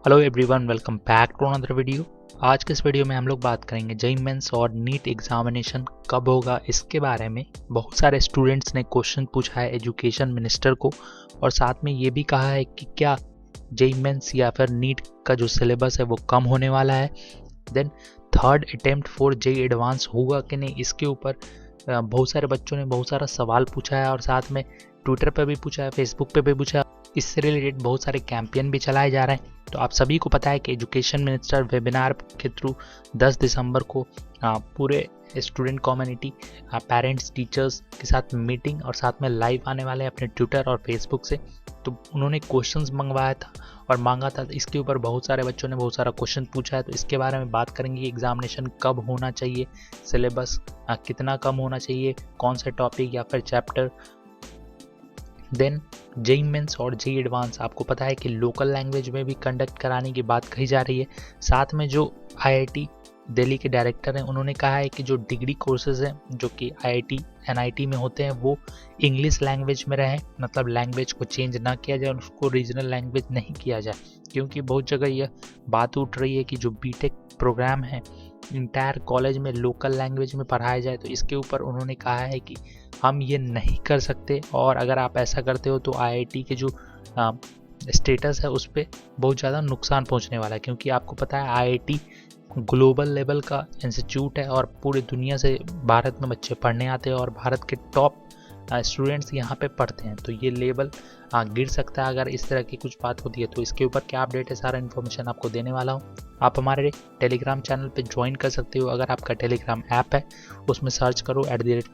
Hello everyone, welcome back to another video. आज के इस वीडियो में हम लोग बात करेंगे जेईई मेंस और नीट एग्जामिनेशन कब होगा इसके बारे में। बहुत सारे स्टूडेंट्स ने क्वेश्चन पूछा है एजुकेशन मिनिस्टर को, और साथ में ये भी कहा है कि क्या जेईई मेंस या फिर नीट का जो सिलेबस है वो कम होने वाला है। Then third attempt for JEE advance होगा कि नहीं, इसके ऊपर बहुत सारे बच्चों ने बहुत सारा सवाल पूछा है, और साथ में ट्विटर पर भी पूछा है, फेसबुक पे भी पूछा है। इससे रिलेटेड बहुत सारे कैंपेन भी चलाए जा रहे हैं। तो आप सभी को पता है कि एजुकेशन मिनिस्टर वेबिनार के थ्रू 10 दिसंबर को पूरे स्टूडेंट कम्युनिटी, पेरेंट्स, टीचर्स के साथ मीटिंग और साथ में लाइव आने वाले हैं अपने ट्विटर और फेसबुक से। तो उन्होंने क्वेश्चंस मंगवाया था और मांगा था, इसके ऊपर बहुत सारे बच्चों ने बहुत सारा क्वेश्चन पूछा है। तो इसके बारे में बात करेंगे कि एग्जामिनेशन कब होना चाहिए, सिलेबस कितना कम होना चाहिए, कौन से टॉपिक या फिर चैप्टर। देन जेईई मेंस और जेईई एडवांस आपको पता है कि लोकल लैंग्वेज में भी कंडक्ट कराने की बात कही जा रही है। साथ में जो आईआईटी दिल्ली के डायरेक्टर हैं, उन्होंने कहा है कि जो डिग्री कोर्सेज हैं जो कि आईआईटी एनआईटी में होते हैं वो इंग्लिश लैंग्वेज में रहें, मतलब लैंग्वेज को चेंज ना किया जाए, उसको रीजनल लैंग्वेज नहीं किया जाए। क्योंकि बहुत जगह यह बात उठ रही है कि जो बीटेक प्रोग्राम है इंटायर कॉलेज में लोकल लैंग्वेज में पढ़ाया जाए। तो इसके ऊपर उन्होंने कहा है कि हम ये नहीं कर सकते, और अगर आप ऐसा करते हो तो आईआईटी के जो स्टेटस है उस पर बहुत ज़्यादा नुकसान पहुंचने वाला है। क्योंकि आपको पता है आईआईटी ग्लोबल लेवल का इंस्टीट्यूट है और पूरी दुनिया से भारत में बच्चे पढ़ने आते हैं और भारत के टॉप स्टूडेंट्स यहाँ पे पढ़ते हैं। तो ये लेवल गिर सकता है अगर इस तरह की कुछ बात होती है। तो इसके ऊपर क्या अपडेट है, सारा इन्फॉर्मेशन आपको देने वाला हूँ। आप हमारे टेलीग्राम चैनल पे ज्वाइन कर सकते हो। अगर आपका टेलीग्राम ऐप है उसमें सर्च करो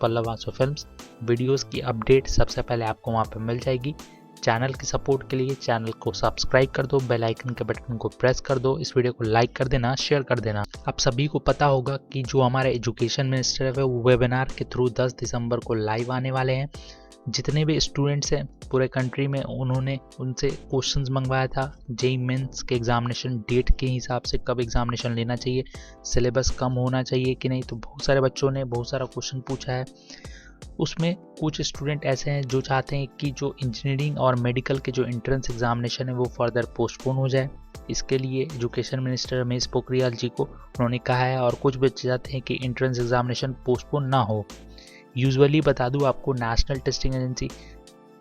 @पल्लव_फिल्म्स। वीडियोज़ की अपडेट सबसे पहले आपको वहाँ पर मिल जाएगी। चैनल की सपोर्ट के लिए चैनल को सब्सक्राइब कर दो, बेल आइकन के बटन को प्रेस कर दो, इस वीडियो को लाइक कर देना, शेयर कर देना। आप सभी को पता होगा कि जो हमारे एजुकेशन मिनिस्टर है वो वेबिनार के थ्रू 10 दिसंबर को लाइव आने वाले हैं। जितने भी स्टूडेंट्स हैं पूरे कंट्री में, उन्होंने उनसे क्वेश्चंस मंगवाया था जेईई मेंस के एग्जामिनेशन डेट के हिसाब से, कब एग्जामिनेशन लेना चाहिए, सिलेबस कम होना चाहिए कि नहीं। तो बहुत सारे बच्चों ने बहुत सारा क्वेश्चन पूछा है। उसमें कुछ स्टूडेंट ऐसे हैं जो चाहते हैं कि जो इंजीनियरिंग और मेडिकल के जो एंट्रेंस एग्जामिनेशन है वो फर्दर पोस्टपोन हो जाए। इसके लिए एजुकेशन मिनिस्टर रमेश पोखरियाल जी को उन्होंने कहा है, और कुछ बच्चे चाहते हैं कि एंट्रेंस एग्जामिनेशन पोस्टपोन ना हो। यूजुअली बता दूं आपको, national testing agency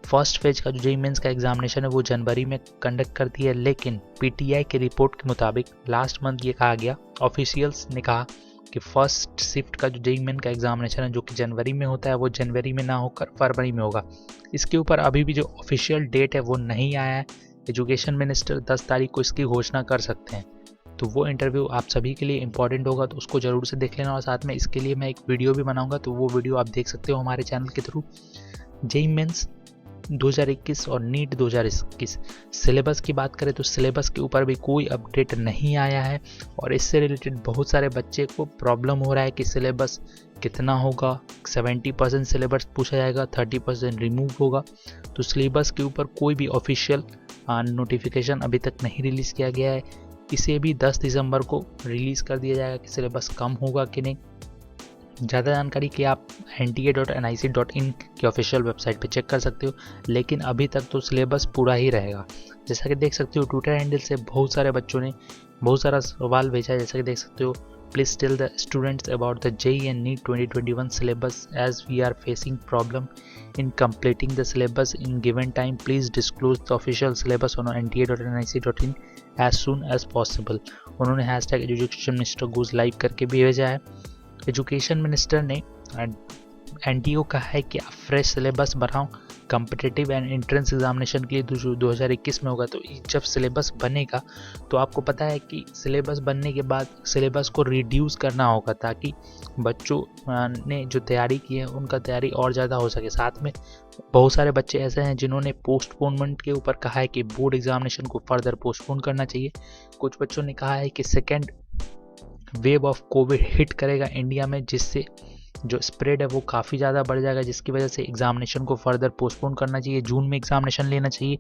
first phase का जो जेईई मेंस का एग्जामिनेशन है वो जनवरी में कंडक्ट करती है, लेकिन पीटीआई की रिपोर्ट के मुताबिक लास्ट मंथ ये कहा गया, ऑफिशियल्स ने कहा कि फर्स्ट शिफ्ट का जो जेईई मेन का एग्जामिनेशन है जो कि जनवरी में होता है वो जनवरी में ना होकर फरवरी में होगा। इसके ऊपर अभी भी जो ऑफिशियल डेट है वो नहीं आया है। एजुकेशन मिनिस्टर 10 तारीख को इसकी घोषणा कर सकते हैं। तो वो इंटरव्यू आप सभी के लिए इंपॉर्टेंट होगा, तो उसको जरूर से देख लेना, और साथ में इसके लिए मैं एक वीडियो भी बनाऊंगा, तो वो वीडियो आप देख सकते हो हमारे चैनल के थ्रू। जेईई मेंस 2021 और नीट 2021 सिलेबस की बात करें तो सिलेबस के ऊपर भी कोई अपडेट नहीं आया है, और इससे रिलेटेड बहुत सारे बच्चे को प्रॉब्लम हो रहा है कि सिलेबस कितना होगा। 70% सिलेबस पूछा जाएगा, 30% रिमूव होगा। तो सिलेबस के ऊपर कोई भी ऑफिशियल नोटिफिकेशन अभी तक नहीं रिलीज़ किया गया है। इसे भी 10 दिसंबर को रिलीज़ कर दिया जाएगा कि सिलेबस कम होगा कि नहीं। ज़्यादा जानकारी के आप nta.nic.in की ऑफिशियल वेबसाइट पे चेक कर सकते हो, लेकिन अभी तक तो सिलेबस पूरा ही रहेगा। जैसा कि देख सकते हो ट्विटर हैंडल से बहुत सारे बच्चों ने बहुत सारा सवाल भेजा है। जैसा कि देख सकते हो, please tell the students about the JEE and NEET 2021 syllabus as we are facing problem in completing the syllabus in given time. Please disclose the official syllabus on nta.nic.in as soon as possible. उन्होंने hashtag education minister goes live करके भी भेजा है। Education minister ने NTO कहा है कि आप फ्रेश सिलेबस बनाओ कम्पिटिटिव एंड एंट्रेंस एग्जामिनेशन के लिए 2021 में होगा। तो जब सिलेबस बनेगा तो आपको पता है कि सिलेबस बनने के बाद सिलेबस को रिड्यूस करना होगा, ताकि बच्चों ने जो तैयारी की है उनका तैयारी और ज़्यादा हो सके। साथ में बहुत सारे बच्चे ऐसे हैं जिन्होंने पोस्टपोनमेंट के ऊपर कहा है कि बोर्ड एग्जामिनेशन को फर्दर पोस्टपोन करना चाहिए। कुछ बच्चों ने कहा है कि second wave of Covid hit करेगा इंडिया में, जिससे जो स्प्रेड है वो काफ़ी ज़्यादा बढ़ जाएगा, जिसकी वजह से एग्जामिनेशन को फर्दर पोस्टपोन करना चाहिए। जून में एग्जामिनेशन लेना चाहिए।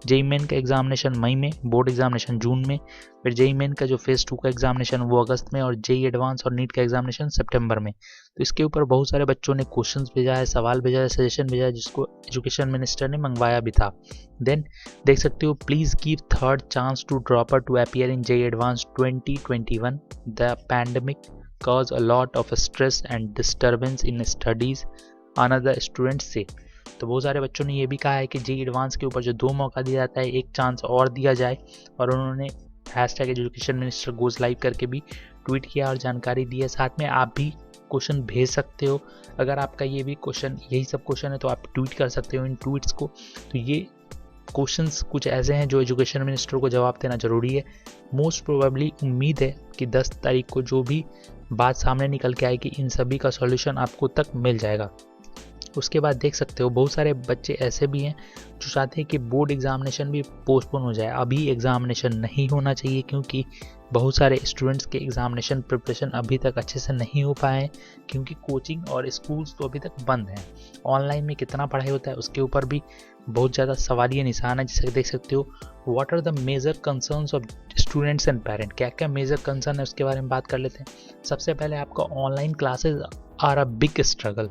जेई मेन का एग्जामिनेशन मई में, बोर्ड एग्जामिनेशन जून में, फिर जेई मेन का जो फेज़ 2 का एग्जामिनेशन वो अगस्त में, और जेई एडवांस और नीट का एग्जामिनेशन सितंबर में। तो इसके ऊपर बहुत सारे बच्चों ने क्वेश्चंस भेजा है, सवाल भेजा है, सजेशन भेजा है, जिसको एजुकेशन मिनिस्टर ने मंगवाया भी था। देन देख सकते हो, please give third chance to dropper to appear in JEE advance 2021। The pandemic cause a lot of stress and disturbance in studies, another student say। तो बहुत सारे बच्चों ने ये भी कहा है कि जेई एडवांस के ऊपर जो 2 मौका दिया जाता है, एक चांस और दिया जाए। और उन्होंने hashtag education minister goes live करके भी ट्वीट किया और जानकारी दी है। साथ में आप भी क्वेश्चन भेज सकते हो। अगर आपका ये भी क्वेश्चन, यही सब क्वेश्चन है, तो आप ट्वीट कर सकते हो इन ट्वीट्स को। तो ये क्वेश्चंस कुछ ऐसे हैं जो एजुकेशन मिनिस्टर को जवाब देना जरूरी है। मोस्ट प्रोबेबली उम्मीद है कि 10 तारीख को जो भी बात सामने निकल के आएगी, इन सभी का सॉल्यूशन आपको तक मिल जाएगा। उसके बाद देख सकते हो, बहुत सारे बच्चे ऐसे भी हैं जो चाहते हैं कि बोर्ड एग्जामिनेशन भी पोस्टपोन हो जाए। अभी एग्जामिनेशन नहीं होना चाहिए, क्योंकि बहुत सारे स्टूडेंट्स के एग्जामिनेशन प्रिपरेशन अभी तक अच्छे से नहीं हो पाए हैं, क्योंकि कोचिंग और स्कूल्स तो अभी तक बंद हैं। ऑनलाइन में कितना पढ़ाई होता है उसके ऊपर भी बहुत ज़्यादा सवालिया निशान है। जैसे देख सकते हो, what are the major concerns of students and parent. क्या क्या मेजर कंसर्न है उसके बारे में बात कर लेते हैं। सबसे पहले आपका online classes are a big struggle.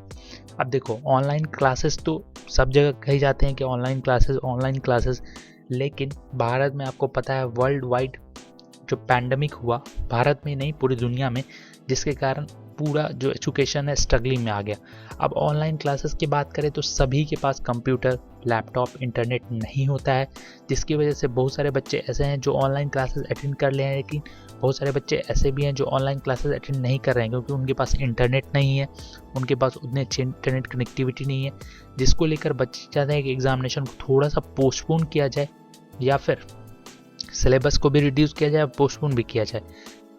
अब देखो, ऑनलाइन क्लासेस तो सब जगह कही जाते हैं कि ऑनलाइन क्लासेस, लेकिन भारत में आपको पता है वर्ल्ड वाइड जो पैंडमिक हुआ, भारत में नहीं पूरी दुनिया में, जिसके कारण पूरा जो एजुकेशन है स्ट्रगलिंग में आ गया। अब ऑनलाइन क्लासेस की बात करें तो सभी के पास कंप्यूटर, लैपटॉप, इंटरनेट नहीं होता है, जिसकी वजह से बहुत सारे बच्चे ऐसे हैं जो ऑनलाइन क्लासेस अटेंड कर ले हैं, लेकिन बहुत सारे बच्चे ऐसे भी हैं जो ऑनलाइन क्लासेस अटेंड नहीं कर रहे हैं, क्योंकि उनके पास इंटरनेट नहीं है, उनके पास उतनी अच्छी इंटरनेट कनेक्टिविटी नहीं है, जिसको लेकर बच्चे चाहते हैं कि एग्जामिनेशन को थोड़ा सा पोस्टपोन किया जाए, या फिर सिलेबस को भी रिड्यूस किया जाए, पोस्टपोन भी किया जाए।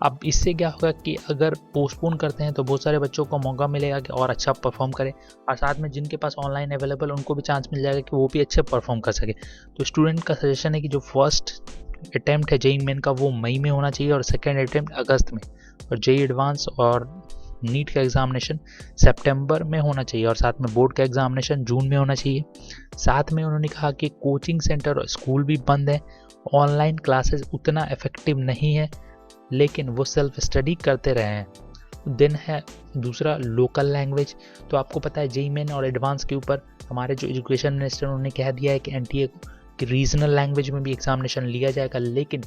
अब इससे क्या होगा कि अगर पोस्टपोन करते हैं तो बहुत सारे बच्चों को मौका मिलेगा कि और अच्छा परफॉर्म करें, और साथ में जिनके पास ऑनलाइन अवेलेबल उनको भी चांस मिल जाएगा कि वो भी अच्छे परफॉर्म कर सके। तो स्टूडेंट का सजेशन है कि जो फर्स्ट अटैम्प्ट है जेई मेन का वो मई में होना चाहिए, और सेकेंड अटैम्प्ट अगस्त में, और जेई एडवांस और नीट का एग्जामिनेशन सितंबर में होना चाहिए, और साथ में बोर्ड का एग्जामिनेशन जून में होना चाहिए। साथ में उन्होंने कहा कि कोचिंग सेंटर और स्कूल भी बंद है, ऑनलाइन क्लासेस उतना इफेक्टिव नहीं है, लेकिन वो सेल्फ स्टडी करते रहे हैं। देन है दूसरा लोकल लैंग्वेज। तो आपको पता है जेई मेन और एडवांस के ऊपर हमारे जो एजुकेशन मिनिस्टर उन्होंने कह दिया है कि एनटीए को कि रीजनल लैंग्वेज में भी एग्जामिनेशन लिया जाएगा, लेकिन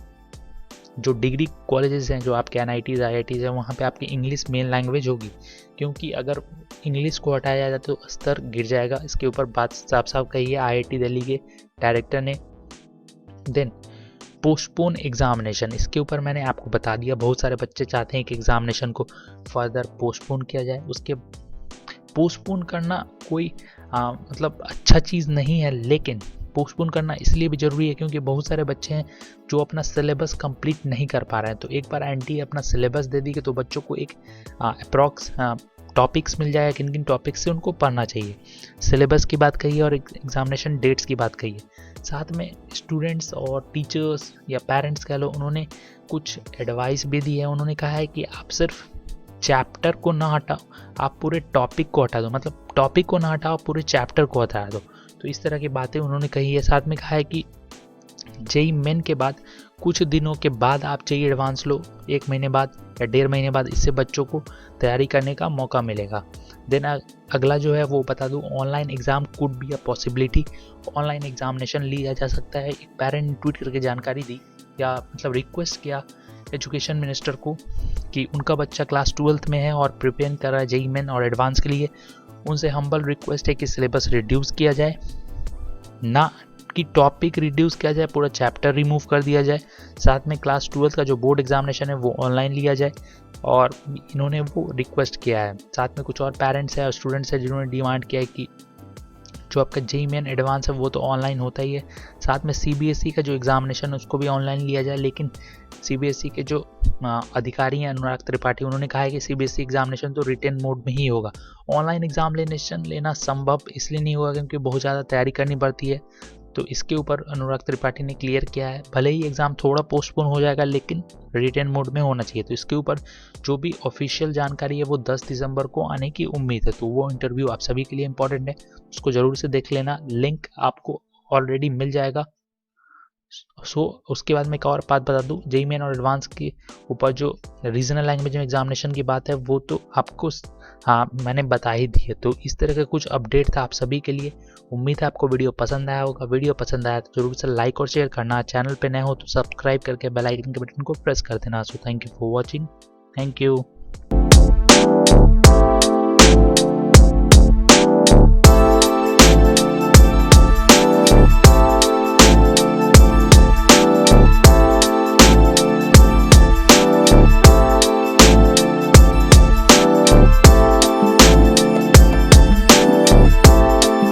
जो डिग्री कॉलेजेस हैं, जो आपके एनआईटीज आईआईटीज हैं, वहाँ पे आपकी इंग्लिश मेन लैंग्वेज होगी, क्योंकि अगर इंग्लिश को हटाया जाए तो स्तर गिर जाएगा। इसके ऊपर बात साफ साफ कही है आईआईटी दिल्ली के डायरेक्टर ने। देन पोस्टपोन एग्जामिनेशन, इसके ऊपर मैंने आपको बता दिया, बहुत सारे बच्चे चाहते हैं कि एग्जामिनेशन को फर्दर पोस्टपोन किया जाए। उसके पोस्टपोन करना कोई मतलब अच्छा चीज़ नहीं है, लेकिन पोस्टपोन करना इसलिए भी ज़रूरी है क्योंकि बहुत सारे बच्चे हैं जो अपना सिलेबस कंप्लीट नहीं कर पा रहे हैं। तो एक बार एनटीए अपना सिलेबस दे दी कि तो बच्चों को एक अप्रॉक्स टॉपिक्स मिल जाएगा, किन किन टॉपिक्स से उनको पढ़ना चाहिए। सिलेबस की बात कही है और एग्जामिनेशन डेट्स की बात कही है। साथ में स्टूडेंट्स और टीचर्स या पेरेंट्स कह लो, उन्होंने कुछ एडवाइस भी दी है। उन्होंने कहा है कि आप सिर्फ चैप्टर को ना हटाओ, आप पूरे टॉपिक को हटा दो, मतलब टॉपिक को ना हटाओ, पूरे चैप्टर को हटा दो। तो इस तरह की बातें उन्होंने कही है। साथ में कहा है कि जेई मेन के बाद कुछ दिनों के बाद आप जेई एडवांस लो, 1 महीने बाद या 1.5 महीने बाद, इससे बच्चों को तैयारी करने का मौका मिलेगा। देन अगला जो है वो बता दूं, online exam could be a possibility, online examination लिया जा सकता है। एक पेरेंट ने ट्वीट करके जानकारी दी या मतलब रिक्वेस्ट किया एजुकेशन मिनिस्टर को कि उनका बच्चा क्लास 12th में है और प्रिपेयर कर रहा है जेई मेन और एडवांस के लिए। उनसे हम्बल रिक्वेस्ट है कि सिलेबस रिड्यूस किया जाए, ना कि टॉपिक रिड्यूस किया जाए, पूरा चैप्टर रिमूव कर दिया जाए। साथ में क्लास 12th का जो बोर्ड एग्जामिनेशन है वो ऑनलाइन लिया जाए, और इन्होंने वो रिक्वेस्ट किया है। साथ में कुछ और पेरेंट्स हैं और स्टूडेंट्स हैं जिन्होंने डिमांड किया है कि जो आपका जेई मेन एडवांस है वो तो ऑनलाइन होता ही है, साथ में सीबीएसई का जो एग्जामिनेशन है उसको भी ऑनलाइन लिया जाए। लेकिन सीबीएसई के जो अधिकारी हैं अनुराग त्रिपाठी, उन्होंने कहा है कि सीबीएसई एग्जामिनेशन तो रिटन मोड में ही होगा। ऑनलाइन एग्जामिनेशन लेना संभव इसलिए नहीं होगा क्योंकि बहुत ज़्यादा तैयारी करनी पड़ती है, तो इसके ऊपर अनुराग त्रिपाठी ने क्लियर किया है, भले ही एग्ज़ाम थोड़ा पोस्टपोन हो जाएगा लेकिन रिटन मोड में होना चाहिए। तो इसके ऊपर जो भी ऑफिशियल जानकारी है वो 10 दिसंबर को आने की उम्मीद है। तो वो इंटरव्यू आप सभी के लिए इंपॉर्टेंट है, उसको ज़रूर से देख लेना, लिंक आपको ऑलरेडी मिल जाएगा। उसके बाद मैं एक और बात बता दूं, जेईई मेन और एडवांस के ऊपर जो रीजनल लैंग्वेज में एग्जामिनेशन की बात है वो तो आपको मैंने बता ही दी है। तो इस तरह का कुछ अपडेट था आप सभी के लिए। उम्मीद है आपको वीडियो पसंद आया होगा। वीडियो पसंद आया तो जरूर से लाइक और शेयर करना, चैनल पे नए हो तो सब्सक्राइब करके बेल आइकन के बटन को प्रेस कर देना। So thank you for watching, thank you.